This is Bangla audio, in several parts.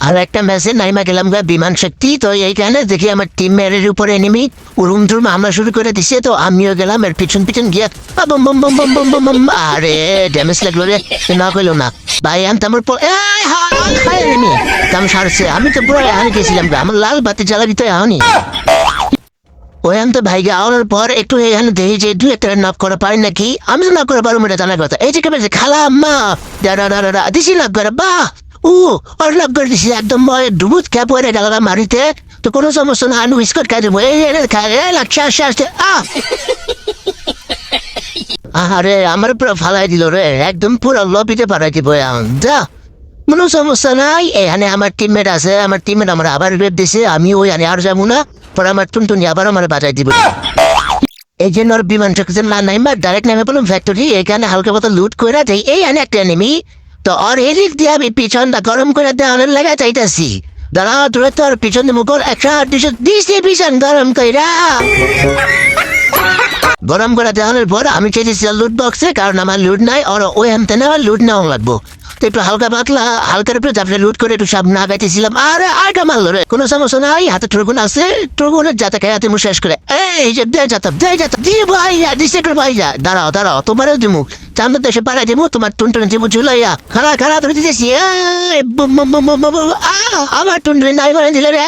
আর একটা ম্যাচে নাইমা গেলাম গা বিমান শক্তি, তো এইখানে দেখি আমার টিম মেয়ের উপরে এনিমি উড়ুম ধুরুম হামলা শুরু করে দিছে, তো আমিও গেলাম এর পিছন পিছন গিয়া বম বম বম বম বম বম বম, আরে ড্যামেজ লাগলো রে, না কইলো না ভাই। আমি আমার এনিমি কাম সারছে, আমি তো পুরো হারিয়ে গেছিলাম গা, আমার লাল বাতি জ্বালাবি তো এখনই। ওখান তো ভাইকে আওয়ার পর একটু এখানে দেখি যে দু একটা নক করা পারি নাকি, আমি তো নক করে পারবো এটা জানার কথা। এই যে কেমন খালা আম্মা দিছি নক করে, বাহ আর লাভ করে দিছি একদম ডুবুত খেয়ে পড়ে গেল মারিতে, তো কোনো সমস্যা না, আমি বিস্কুট খাই দেবো। এই লাগছে আসতে আসতে আরে আমার পুরো ফালাই দিল রে, একদম পুরো লবিতে পাঠাই দিব যা, কোনো সমস্যা নাই। এখানে আমার টিমমেট আছে, আমার টিমমেট আমার আবার রেপ দিছে, আমি ওইখানে আর যাবো না, পরে আমার টুনটুনি আবার আমার বাজাই দিব। এই জন্য ওর বিমান চক্রের না নাইমা ডাইরেক্ট নেমে বলুন ফ্যাক্টরি, এখানে হালকা মতো লুট করে দেয়। এই একটা এনিমি, তো ওর এদিক দিয়ে আমি পিছনটা গরম করে দেওয়ানোর লাগা চাইতেছি। দাঁড়াও তোরা তোর পিছন মুখর একটা দিছি পিছন গরম কইরা, গরম করে দেওয়ানোর পর আমি চেয়েছি লুট বক্সে, কারণ আমার লুট নাই, ওর ওই হামতে নেওয়া লুট নেওয়া লাগবো। তো একটু হালকা পাতলা হালকার উপরে যাতে লুট করে একটু সামনে আগাইতেছিলাম, আর আরেকটা মারলো রে, কোনো সমস্যা নাই, হাতে ট্রগুন আছে, ট্রগুনের যাতে খাই হাতে মুখ শেষ করে। এই যে দে যাতাম দিয়ে ভাই দিছে করে ভাই যা, দাঁড়াও দাঁড়াও তোমারও দিমু চান্দার দেশে পাড়াই দেবো, তোমার টুনটুনে দিবু ঝুলাইয়া খাড়া খাড়া ধরে দিতেছি। আমার টুনটুনে নাই মানে দিলে রে।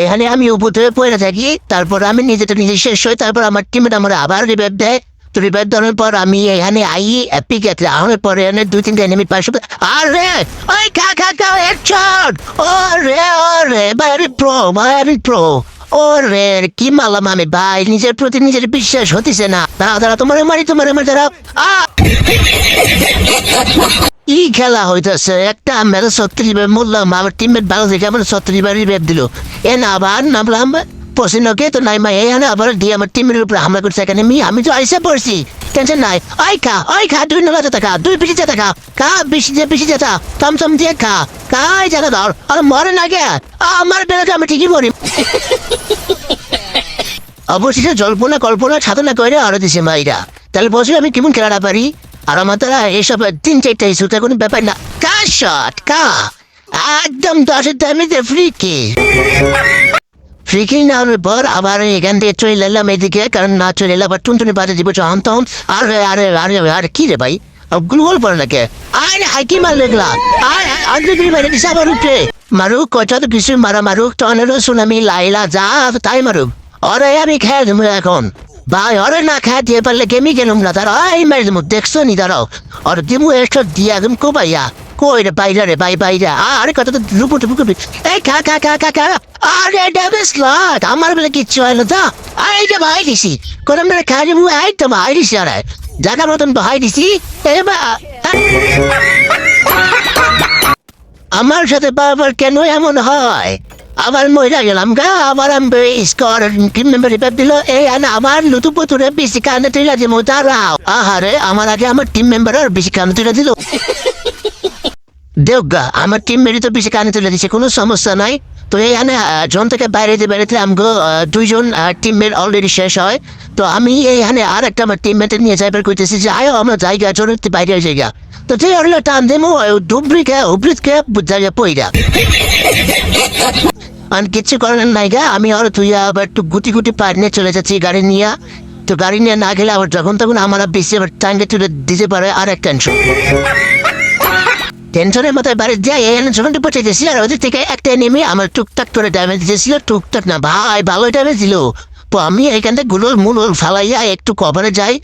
এখানে আমি উপরে পড়ে থাকি, তারপর আমি নিজেটা নিজে শেষ হই, তারপর আমার টিমেট আমার আবার রিভাইভ দেয়। তো রিভাইভ দেওয়ার পর আমি এখানে আই এপিক গেছে, আমার পরে এখানে 2-3টা এনিমি পাশে, আরে ওই খা খা খা হেডশট, ওরে ভাই আমি প্রো ওরে কি মারলাম আমি ভাই, নিজের প্রতি নিজের বিশ্বাস হতেছে না। দাঁড়াও তোমার মারি দাঁড়াও। কি খেলা হইতেছে, একটা মেরে 36 বার মরলাম, আমার টিমমেট ভালো থেকে আমার 36 বার রিভাইভ দিল। আবার নামলাম পছন্দকে, তো নাই মা এখানে আবার দিয়ে আমার টিমের উপরে হামলা করছে। এখানে আমি তো আইসা পড়ছি, টেনশন নাই। ওই খা 2 নলাতে টাকা 2 পিসি টাকা খা, বেশি যেটা থমথম দিয়ে খা কাই জায়গা ধর, আর মরে না গে আমার বেলাতে আমি ঠিকই মরি। অবশেষে জল্পনা কল্পনা সাধনা করে আরো দিছে মাইরা, তাহলে বসে আমি কেমন খেলাটা পারি। আর আমার তারা এসব 3-4টা ইস্যুতে কোনো ব্যাপার না, কা শট কা একদম 10-এর দামিতে ফ্রিকিং নেওয়ার পর আবার এখান থেকে চলে এলাম এদিকে, কারণ না চলে এলাম আবার টুনটুনি বাজে দিব তখন তখন। আরে আরে আরে আরে কি রে ভাই গুলগোল পড়ে নাকি, আরে হাইকি মার লেগলা আবার উঠে মারুক কয়টা তো কিছু মারুক তনেরও সুনামি লাইলা যা তাই মারুক, অরে আমি খেয়ে দেবো এখন ভাই, অরে না খেয়ে দিয়ে পারলে গেমি গেলুম না, তারা এই মারি দেবো দেখছো নি দাঁড়াও, আর দিমু একটা দিয়ে একদম কোবাইয়া কই রে বাইরা রে বাইরা, আরে কত তো লুপু টুপু করবি, এই খা আরে ড্যামেজ লাট আমার বেলা কিচ্ছু হয় না, এই যে ভাই দিছি কোন আমরা খা যাবো, এই তো ভাই দিছি, আরে জায়গা মতন ভাই দিছি। আমার সাথে বারবার কেন এমন হয়, আবার মহিলা গেলাম গা, আবার আমি স্কোর টিম মেম্বার রিপেয়ার দিল, এই আমার লুতু পুতুরে বেশি কান্দে তুলে দিব, দাঁড়াও আহারে আমার আগে আমার টিম মেম্বার আর বেশি কান্দে তুলে দিল। দেওগা আমার টিম মেরি তো বেশি কানে তুলে দিচ্ছে, কোনো সমস্যা নাই। তো এইখানে জন থেকে বাইরে আমগো 2জন টিমমেট অলরেডি শেষ হয়, তো আমি এইখানে আর একটা আমার টিমমেটের নিয়ে যাইবার করতেছি যে আয়ো আমরা জায়গা জন বাইরে জায়গা, তো যে হলো টান দেবো ডুবরিকে উবরিতকে জায়গা পইরা আর কিচ্ছু করার নাই গা, আমি আর তুই আবার একটু গুটি পার নিয়ে চলে যাচ্ছি গাড়ি নিয়ে। তো গাড়ি নিয়ে না গেলে আবার যখন তখন আমার বেশি আবার টাঙ্গে তুলে দিতে পারে আর এক টেনশনের মাথায় বাড়ি দিয়ে এখানে যখন পৌঁছেছি, আর ওদের থেকে একটা নেমে আমার টুকটাক করে ড্যামেজ দিয়েছিল, টুকটাক না ভাই ভালো ড্যামেজ দিল। তো আমি এখান থেকে গুলোর মূল ফালাইয়া একটু কভারে যাই,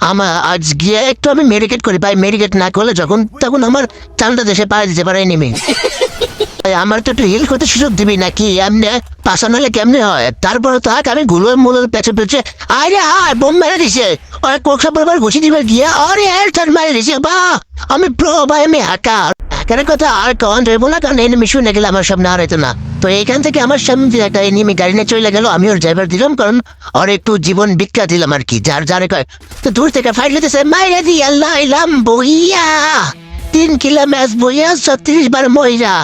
আমার আজ গিয়ে একটু আমি মেডিকেট করি ভাই, মেডিকেট না করলে যখন তখন আমার চান্দা দেশে পাওয়া যেতে পারে নেমে। আমার তো একটু হিল করতে সুযোগ দিবি নাকি, এমনি পাশানো হলে কেমনি হয়। তারপরে থাক আমি গুলোর মূলের পেছে আরে বোম মেরে দিছে, কোকসা বরাবর ঘুষি দিবার গিয়ে আরে মেরে দিছে, বা আমি প্রো ভাই, আমি হ্যাকার। হ্যাকারের কথা আর কন যাবো না, কারণ এনিমি শুনে গেলে আমার সামনে আর হইতো না। তো এইখান থেকে আমার সামনে একটা এনিমি গাড়ি নিয়ে চলে গেল, আমি ওর ড্রাইভার দিলাম, কারণ ওর একটু জীবন ভিক্ষা দিলাম আর কি, যার কয়। তো দূর থেকে ফাইট লেতেছে মাইরা দি আল্লাহ ইলাম বইয়া 3 কিলো ম্যাচ বইয়া 36 বার মইরা।